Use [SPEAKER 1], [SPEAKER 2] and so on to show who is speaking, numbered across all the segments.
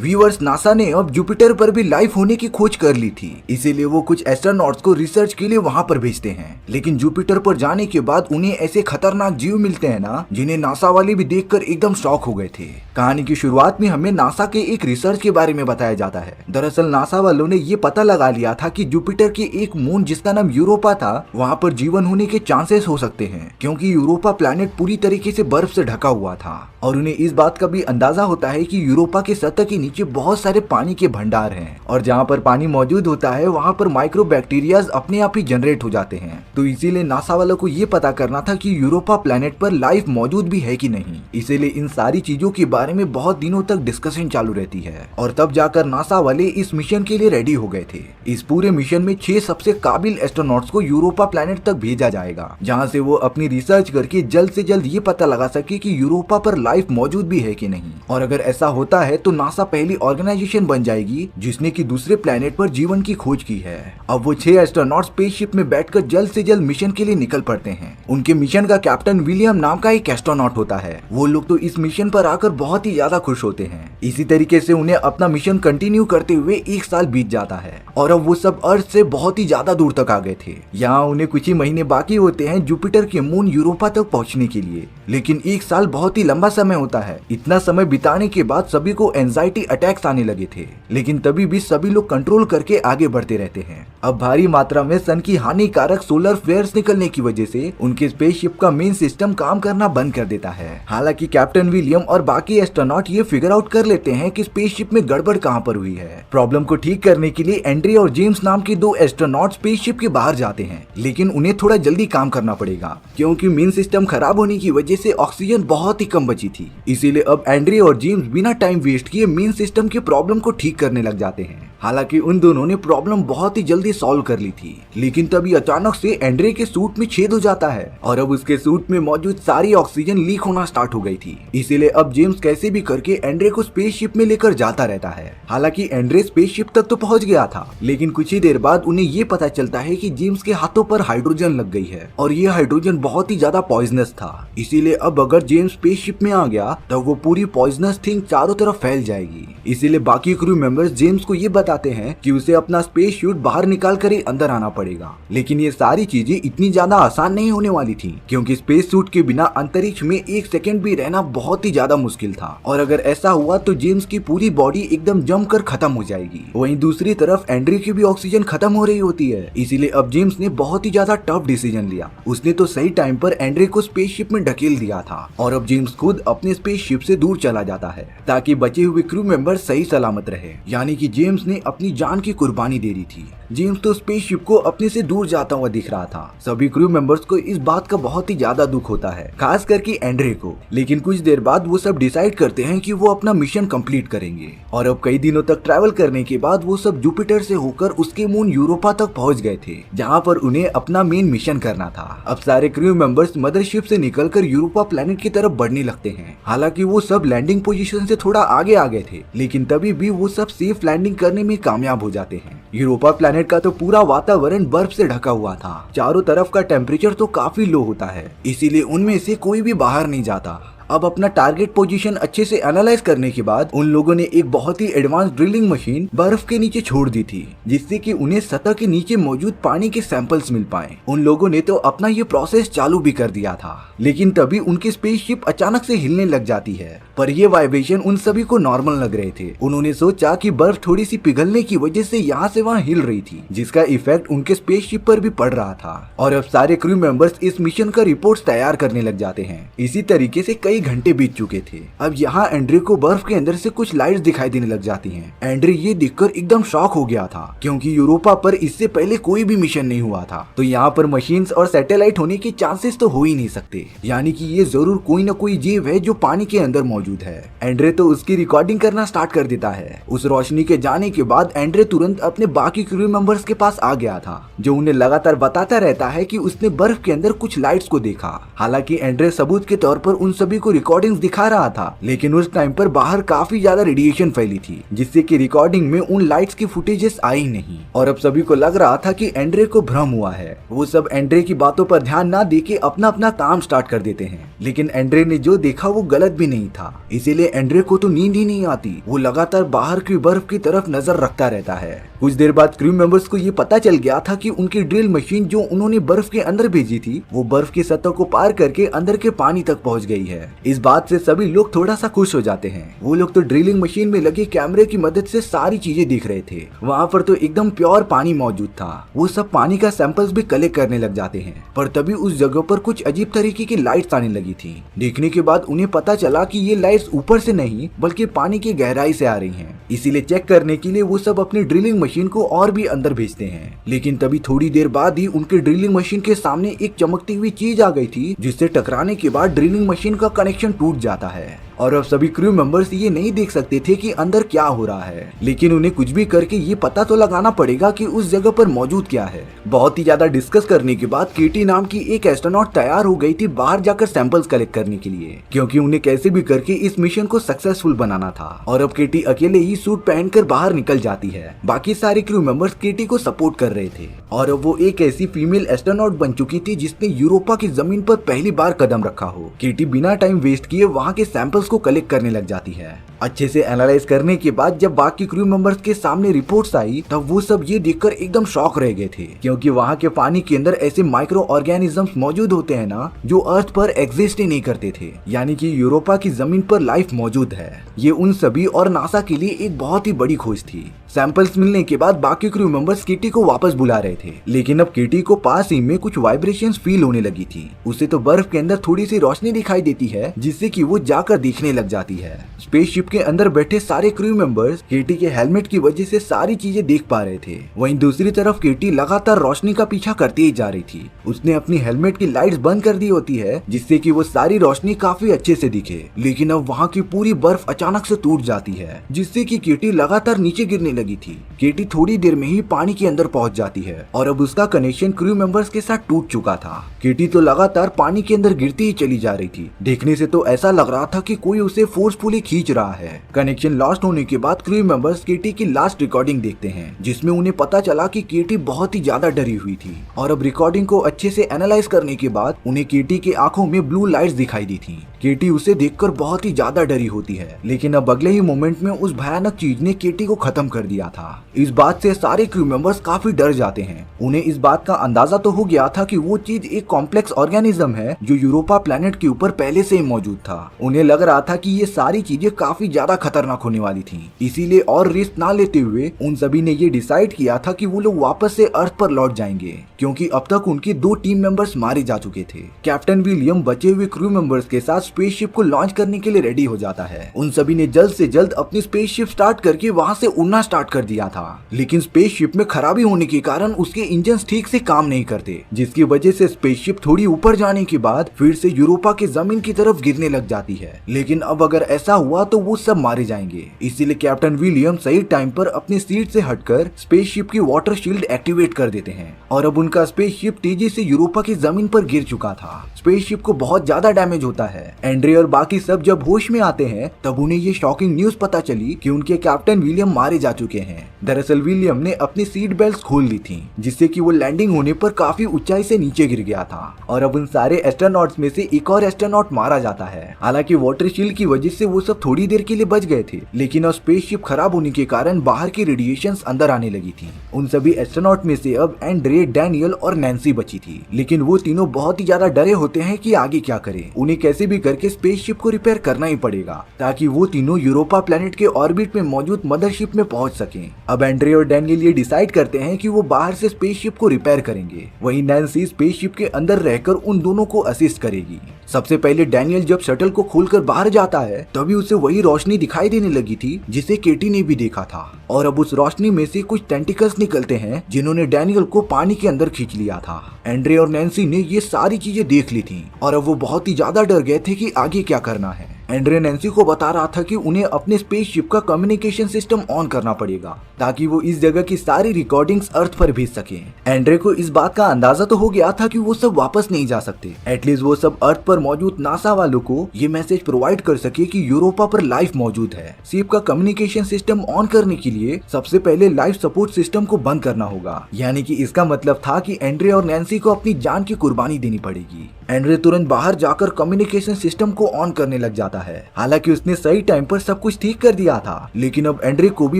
[SPEAKER 1] Viewers, NASA ने अब Jupiter पर भी लाइफ होने की खोज कर ली थी, इसीलिए वो कुछ एस्ट्रोनॉट्स को रिसर्च के लिए वहाँ पर भेजते हैं। लेकिन जुपिटर पर जाने के बाद उन्हें ऐसे खतरनाक जीव मिलते हैं ना, जिन्हें नासा वाले भी देखकर एकदम शॉक हो गए थे। कहानी की शुरुआत में हमें नासा के एक रिसर्च के बारे में बताया जाता है। दरअसल नासा वालों ने ये पता लगा लिया था कि जुपिटर के एक मून जिसका नाम यूरोपा था, वहाँ पर जीवन होने के चांसेस हो सकते हैं, क्योंकि यूरोपा प्लैनेट पूरी तरीके से बर्फ से ढका हुआ था। और उन्हें इस बात का भी अंदाजा होता है कि यूरोपा के सतह के नीचे बहुत सारे पानी के भंडार हैं, और जहाँ पर पानी मौजूद होता है वहाँ पर माइक्रो बैक्टीरियाज अपने आप ही जनरेट हो जाते हैं। तो इसीलिए नासा वालों को ये पता करना था कि यूरोपा प्लैनेट पर लाइफ मौजूद भी है कि नहीं। इसीलिए इन सारी चीजों के बारे में बहुत दिनों तक डिस्कशन चालू रहती है, और तब जाकर नासा वाले इस मिशन के लिए रेडी हो गए थे। इस पूरे मिशन में 6 सबसे काबिल एस्ट्रोनॉट्स को यूरोपा प्लैनेट तक भेजा जाएगा, जहाँ से वो अपनी रिसर्च करके जल्द से जल्द ये पता लगा सके कि यूरोपा पर लाइफ मौजूद भी है कि नहीं। और अगर ऐसा होता है तो नासा पहली ऑर्गेनाइजेशन बन जाएगी जिसने की दूसरे प्लैनेट पर जीवन की खोज की है। अब वो 6 एस्ट्रोनॉट स्पेसशिप में बैठकर जल्द से जल्द मिशन के लिए निकल पड़ते हैं। उनके मिशन का कैप्टन विलियम नाम का एक एस्ट्रोनॉट होता है। वो लोग तो इस मिशन पर आकर बहुत ही ज्यादा खुश होते हैं। इसी तरीके से उन्हें अपना मिशन कंटिन्यू करते हुए 1 साल बीत जाता है, और अब वो सब अर्थ से बहुत ही ज्यादा दूर तक आ गए थे। यहाँ उन्हें कुछ ही महीने बाकी होते हैं जुपिटर के मून यूरोपा तक पहुँचने के लिए। लेकिन 1 साल बहुत ही लंबा समय होता है। इतना समय बिताने के बाद सभी को एंजाइटी अटैक्स आने लगे थे, लेकिन तभी भी सभी लोग कंट्रोल करके आगे बढ़ते रहते हैं। अब भारी मात्रा में सन की हानिकारक सोलर फ्लेयर्स निकलने की वजह से उनके स्पेसशिप का मेन सिस्टम काम करना बंद कर देता है। हालांकि कैप्टन विलियम और बाकी एस्ट्रोनॉट ये फिगर आउट कर लेते हैं कि स्पेसशिप में गड़बड़ कहां पर हुई है। प्रॉब्लम को ठीक करने के लिए एंड्रे और जेम्स नाम के 2 एस्ट्रोनॉट स्पेसशिप के बाहर जाते हैं, लेकिन उन्हें थोड़ा जल्दी काम करना पड़ेगा, क्योंकि मेन सिस्टम खराब होने की वजह से ऑक्सीजन बहुत ही कम बची थी। इसीलिए अब एंड्रे और जेम्स बिना टाइम वेस्ट किए मेन सिस्टम की प्रॉब्लम को ठीक करने लग जाते हैं। हालांकि उन दोनों ने प्रॉब्लम बहुत ही जल्दी सॉल्व कर ली थी, लेकिन तभी अचानक से एंड्रे के सूट में छेद हो जाता है, और अब उसके सूट में मौजूद सारी ऑक्सीजन लीक होना स्टार्ट हो गई थी। इसीलिए अब जेम्स कैसे भी करके एंड्रे को स्पेसशिप में लेकर जाता रहता है। हालांकि एंड्रे स्पेसशिप तक तो पहुंच गया था, लेकिन कुछ ही देर बाद उन्हें ये पता चलता है कि जेम्स के हाथों पर हाइड्रोजन लग गई है, और ये हाइड्रोजन बहुत ही ज्यादा पॉइजनस था। इसीलिए अब अगर जेम्स स्पेसशिप में आ गया तो वो पूरी पॉइजनस थिंग चारों तरफ फैल जाएगी। इसीलिए बाकी क्रू मेंबर्स जेम्स को ये बताते हैं कि उसे अपना स्पेस सूट बाहर निकाल कर ही अंदर आना पड़ेगा। लेकिन ये सारी चीजें इतनी ज्यादा आसान नहीं होने वाली थी, क्योंकि स्पेस सूट के बिना अंतरिक्ष में 1 सेकंड भी रहना बहुत ही ज्यादा मुश्किल था, और अगर ऐसा हुआ तो जेम्स की पूरी बॉडी एकदम जमकर खत्म हो जाएगी। वहीं दूसरी तरफ एंड्रे की भी ऑक्सीजन खत्म हो रही होती है। इसीलिए अब जेम्स ने बहुत ही ज्यादा टफ डिसीजन लिया। उसने तो सही टाइम पर एंड्रे को स्पेसशिप में ढकेल दिया था, और अब जेम्स खुद अपने स्पेसशिप से दूर चला जाता है ताकि बचे हुए क्रू मेंबर सही सलामत रहे। यानी कि जेम्स ने अपनी जान की कुर्बानी दे दी थी। जेम्स तो स्पेसशिप को अपने से दूर जाता हुआ दिख रहा था। सभी क्रू मेंबर्स को इस बात का बहुत ही ज्यादा दुख होता है, खास करके एंड्रे को। लेकिन कुछ देर बाद वो सब डिसाइड करते हैं कि वो अपना मिशन कंप्लीट करेंगे, और अब कई दिनों तक ट्रैवल करने के बाद वो सब जुपिटर से होकर उसके मून यूरोपा तक पहुंच गए थे, जहाँ पर उन्हें अपना मेन मिशन करना था। अब सारे क्रू मेंबर्स मदरशिप से निकलकर यूरोपा प्लैनेट की तरफ बढ़ने लगते हैं। हालांकि वो सब लैंडिंग पोजीशन से थोड़ा आगे आ गए थे, लेकिन तभी भी वो सब सेफ लैंडिंग करने में कामयाब हो जाते हैं। यूरोपा प्लैनेट का तो पूरा वातावरण बर्फ से ढका हुआ था। चारों तरफ का टेम्परेचर तो काफी लो होता है, इसीलिए उनमें से कोई भी बाहर नहीं जाता। अब अपना टारगेट पोजीशन अच्छे से एनालाइज करने के बाद उन लोगों ने एक बहुत ही एडवांस ड्रिलिंग मशीन बर्फ के नीचे छोड़ दी थी, जिससे कि उन्हें सतह के नीचे मौजूद पानी के सैंपल्स मिल पाए। उन लोगों ने तो अपना ये प्रोसेस चालू भी कर दिया था, लेकिन तभी उनकी स्पेसशिप अचानक से हिलने लग जाती है। पर ये वाइब्रेशन उन सभी को नॉर्मल लग रहे थे। उन्होंने सोचा कि बर्फ थोड़ी सी पिघलने की वजह से यहाँ से वहाँ हिल रही थी, जिसका इफेक्ट उनके स्पेसशिप पर भी पड़ रहा था। और अब सारे क्रू मेंबर्स इस मिशन का रिपोर्ट्स तैयार करने लग जाते हैं। इसी तरीके से कई घंटे बीत चुके थे। अब यहाँ एंड्रे को बर्फ के अंदर से कुछ लाइट्स दिखाई देने लग जाती हैं। एंड्रे ये देखकर एकदम शॉक हो गया था, क्योंकि यूरोपा पर इससे पहले कोई भी मिशन नहीं हुआ था। तो यहाँ पर मशीन्स और सैटेलाइट होने के चांसेस तो हो ही नहीं सकते, यानी कि ये जरूर कोई न कोई जीव है जो पानी के अंदर मौजूद है। एंड्रे तो उसकी रिकॉर्डिंग करना स्टार्ट कर देता है। उस रोशनी के जाने के बाद एंड्रे तुरंत अपने बाकी क्रू मेंबर्स के पास आ गया था, जो उन्हें लगातार बताता रहता है कि उसने बर्फ के अंदर कुछ लाइट्स को देखा। हालांकि एंड्रे सबूत के तौर पर उन सभी को रिकॉर्डिंग दिखा रहा था, लेकिन उस टाइम पर बाहर काफी ज्यादा रेडिएशन फैली थी, जिससे कि रिकॉर्डिंग में उन लाइट्स की फुटेजेस आई नहीं। और अब सभी को लग रहा था कि एंड्रे को भ्रम हुआ है। वो सब एंड्रे की बातों पर ध्यान ना देके अपना अपना काम स्टार्ट कर देते हैं। लेकिन एंड्रे ने जो देखा वो गलत भी नहीं था। इसीलिए एंड्रे को तो नींद ही नहीं आती। वो लगातार बाहर की बर्फ की तरफ नजर रखता रहता है। कुछ देर बाद क्रू मेंबर्स को ये पता चल गया था कि उनकी ड्रिल मशीन जो उन्होंने बर्फ के अंदर भेजी थी वो बर्फ की सतह को पार करके अंदर के पानी तक पहुंच गई है। इस बात से सभी लोग थोड़ा सा खुश हो जाते हैं। वो लोग तो ड्रिलिंग मशीन में लगे कैमरे की मदद से सारी चीजें देख रहे थे। वहाँ पर तो एकदम प्योर पानी मौजूद था। वो सब पानी का सैंपल्स भी कलेक्ट करने लग जाते हैं। पर तभी उस जगह पर कुछ अजीब तरीके की लाइट्स आने लगी थी। देखने के बाद उन्हें पता चला कि ये लाइट्स ऊपर से नहीं बल्कि पानी की गहराई से आ रही हैं। इसीलिए चेक करने के लिए वो सब अपनी ड्रिलिंग मशीन को और भी अंदर भेजते हैं। लेकिन तभी थोड़ी देर बाद ही उनके ड्रिलिंग मशीन के सामने एक चमकती हुई चीज आ गई थी, जिससे टकराने के बाद ड्रिलिंग मशीन का कनेक्शन टूट जाता है। और अब सभी क्रू मेंबर्स ये नहीं देख सकते थे कि अंदर क्या हो रहा है, लेकिन उन्हें कुछ भी करके ये पता तो लगाना पड़ेगा कि उस जगह पर मौजूद क्या है। बहुत ही ज्यादा डिस्कस करने के बाद केटी नाम की एक एस्ट्रोनॉट तैयार हो गई थी बाहर जाकर सैंपल्स कलेक्ट करने के लिए, क्योंकि उन्हें कैसे भी करके इस मिशन को सक्सेसफुल बनाना था। और अब केटी अकेले ही सूट पहनकर बाहर निकल जाती है। बाकी सारे क्रू मेंबर्स केटी को सपोर्ट कर रहे थे। और अब वो एक ऐसी फीमेल एस्ट्रोनॉट बन चुकी थी जिसने यूरोपा की जमीन पर पहली बार कदम रखा हो। केटी बिना टाइम वेस्ट किए वहाँ के सैंपल्स को कलेक्ट करने लग जाती है। अच्छे से एनालाइज करने के बाद जब बाकी क्रू मेंबर्स के सामने रिपोर्ट्स आई तब वो सब ये देखकर एकदम शॉक रह गए थे, क्योंकि वहाँ के पानी के अंदर ऐसे माइक्रो ऑर्गेनिजम्स मौजूद होते हैं ना जो अर्थ पर एग्जिस्ट ही नहीं करते थे। यानी कि यूरोपा की जमीन पर लाइफ मौजूद है। ये उन सभी और नासा के लिए एक बहुत ही बड़ी खोज थी। सैंपल्स मिलने के बाद बाकी क्रू मेंबर्स केटी को वापस बुला रहे थे, लेकिन अब केटी को पास ही में कुछ वाइब्रेशंस फील होने लगी थी। उसे तो बर्फ के अंदर थोड़ी सी रोशनी दिखाई देती है, जिससे कि वो जाकर देखने लग जाती है। स्पेसशिप के अंदर बैठे सारे क्रू मेंबर्स केटी के हेलमेट की वजह से सारी चीजें देख पा रहे थे। वहीं दूसरी तरफ केटी लगातार रोशनी का पीछा करती ही जा रही थी। उसने अपनी हेलमेट की लाइट्स बंद कर दी होती है, जिससे कि वो सारी रोशनी काफी अच्छे से दिखे। लेकिन अब वहाँ की पूरी बर्फ अचानक से टूट जाती है, जिससे कि केटी लगातार नीचे गिरने लगी थी। केटी थोड़ी देर में ही पानी के अंदर पहुंच जाती है और अब उसका कनेक्शन क्रू मेंबर्स के साथ टूट चुका था। केटी तो लगातार पानी के अंदर गिरती ही चली जा रही थी। देखने से तो ऐसा लग रहा था कि कोई उसे फोर्सफुली खींच रहा है। कनेक्शन लॉस्ट होने के बाद क्रू मेंबर्स केटी की लास्ट रिकॉर्डिंग देखते हैं, जिसमें उन्हें पता चला कि केटी बहुत ही ज्यादा डरी हुई थी। और अब रिकॉर्डिंग को अच्छे से एनालाइज करने के बाद उन्हें केटी की आंखों में ब्लू लाइट्स दिखाई दी थी। केटी उसे देखकर बहुत ही ज्यादा डरी होती है, लेकिन अब अगले ही मोमेंट में उस भयानक चीज ने केटी को खत्म कर दिया था। इस बात से सारे क्रू मेंबर्स काफी डर जाते हैं। उन्हें इस बात का अंदाजा तो हो गया था कि वो चीज एक कॉम्प्लेक्स ऑर्गेनिज्म है जो यूरोपा प्लेनेट के ऊपर पहले से ही मौजूद था। उन्हें लग रहा था कि ये सारी चीजें काफी ज्यादा खतरनाक होने वाली थी, इसीलिए और रिस्क ना लेते हुए उन सभी ने ये डिसाइड किया था कि वो लोग वापस से अर्थ पर लौट जाएंगे, क्योंकि अब तक उनके 2 टीम मेंबर्स मारे जा चुके थे। कैप्टन विलियम बचे हुए क्रू मेंबर्स के साथ स्पेसशिप को लॉन्च करने के लिए रेडी हो जाता है। उन सभी ने जल्द से जल्द अपनी स्पेसशिप स्टार्ट करके वहाँ से उड़ना स्टार्ट कर दिया था, लेकिन स्पेसशिप में खराबी होने के कारण उसके इंजन ठीक से काम नहीं करते, जिसकी वजह से स्पेसशिप थोड़ी ऊपर जाने के बाद फिर से यूरोपा की जमीन की तरफ गिरने लग जाती है। लेकिन अब अगर ऐसा हुआ तो वो सब मारे जाएंगे, इसीलिए कैप्टन विलियम सही टाइम पर अपनी सीट से हटकर स्पेसशिप की वाटर शील्ड एक्टिवेट कर देते हैं और अब उनका स्पेसशिप तेजी से यूरोपा की जमीन पर गिर चुका था। स्पेसशिप को बहुत ज्यादा डैमेज होता है। एंड्रे और बाकी सब जब होश में आते हैं तब उन्हें ये शॉकिंग न्यूज पता चली कि उनके कैप्टन विलियम मारे जा चुके हैं। दरअसल विलियम ने अपनी सीट बेल्ट खोल ली थी, जिससे कि वो लैंडिंग होने पर काफी ऊंचाई से नीचे गिर गया था और अब उन सारे एस्ट्रोनॉट्स में से एक और एस्ट्रोनॉट मारा जाता है। हालांकि वाटर शील्ड की वजह से वो सब थोड़ी देर के लिए बच गए थे, लेकिन अब स्पेसशिप खराब होने के कारण बाहर की रेडिएशंस अंदर आने लगी थी। उन सभी एस्ट्रोनॉट में से अब एंड्रे, डैनियल और नैन्सी बची थी, लेकिन वो तीनों बहुत ही ज्यादा डरे होते हैं कि आगे क्या करें। उन्हें कैसे भी करके स्पेसशिप को रिपेयर करना ही पड़ेगा ताकि वो तीनों यूरोपा प्लेनेट के ऑर्बिट में मौजूद मदरशिप में पहुंच सकें। अब एंड्रे और डैनियल ये डिसाइड करते हैं कि वो बाहर से स्पेसशिप को रिपेयर करेंगे, वहीं नैन्सी स्पेसशिप के अंदर रहकर उन दोनों को असिस्ट करेगी। सबसे पहले डैनियल जब शटल को खोलकर बाहर जाता है तभी उसे वही रोशनी दिखाई देने लगी थी जिसे केटी ने भी देखा था और अब उस रोशनी में से कुछ टेंटिकल्स निकलते हैं जिन्होंने डैनियल को पानी के अंदर खींच लिया था। एंड्रे और नैन्सी ने ये सारी चीजें देख ली थी और अब वो बहुत ही ज्यादा डर गए थे कि आगे क्या करना है। एंड्रे नैन्सी को बता रहा था कि उन्हें अपने स्पेसशिप का कम्युनिकेशन सिस्टम ऑन करना पड़ेगा ताकि वो इस जगह की सारी रिकॉर्डिंग्स अर्थ पर भेज सके। एंड्रे को इस बात का अंदाजा तो हो गया था कि वो सब वापस नहीं जा सकते, एटलीस्ट वो सब अर्थ पर मौजूद नासा वालों को ये मैसेज प्रोवाइड कर सके कि यूरोपा पर लाइफ मौजूद है। शिप का कम्युनिकेशन सिस्टम ऑन करने के लिए सबसे पहले लाइफ सपोर्ट सिस्टम को बंद करना होगा, यानी कि इसका मतलब था कि एंड्रे और नैन्सी को अपनी जान की कुर्बानी देनी पड़ेगी। एंड्रे तुरंत बाहर जाकर कम्युनिकेशन सिस्टम को ऑन करने लग जाता है। हालांकि उसने सही टाइम पर सब कुछ ठीक कर दिया था, लेकिन अब एंड्रे को भी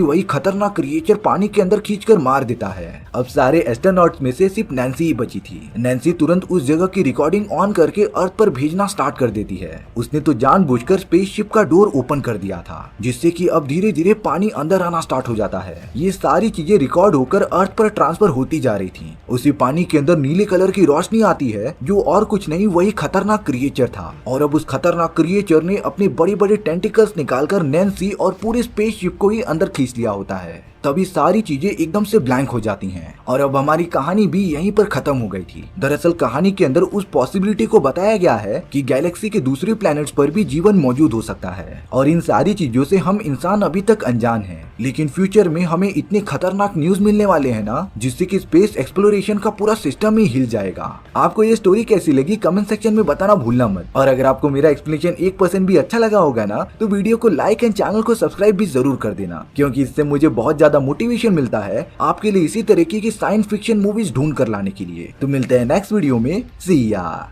[SPEAKER 1] वही खतरनाक क्रिएचर पानी के अंदर खींचकर मार देता है। अब सारे एस्ट्रोनॉट्स में से सिर्फ नैन्सी ही बची थी। नैन्सी तुरंत उस जगह की रिकॉर्डिंग ऑन करके अर्थ पर भेजना स्टार्ट कर देती है। उसने तो जानबूझकर स्पेसशिप का डोर ओपन कर दिया था, जिससे कि अब धीरे धीरे पानी अंदर आना स्टार्ट हो जाता है। ये सारी चीजें रिकॉर्ड होकर अर्थ पर ट्रांसफर होती जा रही थी। उसी पानी के अंदर नीले कलर की रोशनी आती है, जो और कुछ नहीं वही खतरनाक क्रिएचर था। और अब उस खतरनाक क्रिएचर ने अपने बड़े बड़े टेंटिकल्स निकालकर नैन्सी और पूरे स्पेसशिप को ही अंदर खींच लिया होता है। तभी सारी चीजें एकदम से ब्लैंक हो जाती हैं और अब हमारी कहानी भी यहीं पर खत्म हो गई थी। दरअसल कहानी के अंदर उस पॉसिबिलिटी को बताया गया है कि गैलेक्सी के दूसरे प्लैनेट्स पर भी जीवन मौजूद हो सकता है और इन सारी चीजों से हम इंसान अभी तक अनजान हैं। लेकिन फ्यूचर में हमें इतने खतरनाक न्यूज मिलने वाले हैं ना, जिससे कि स्पेस एक्सप्लोरेशन का पूरा सिस्टम ही हिल जाएगा। आपको ये स्टोरी कैसी लगी कमेंट सेक्शन में बताना भूलना मत। और अगर आपको मेरा एक्सप्लेनेशन 1% भी अच्छा लगा होगा ना, तो वीडियो को लाइक एंड चैनल को सब्सक्राइब भी जरूर कर देना, क्योंकि इससे मुझे बहुत ज्यादा मोटिवेशन मिलता है आपके लिए इसी तरीके की साइंस फिक्शन मूवीज ढूंढ कर लाने के लिए। तो मिलते हैं नेक्स्ट वीडियो में। सी या।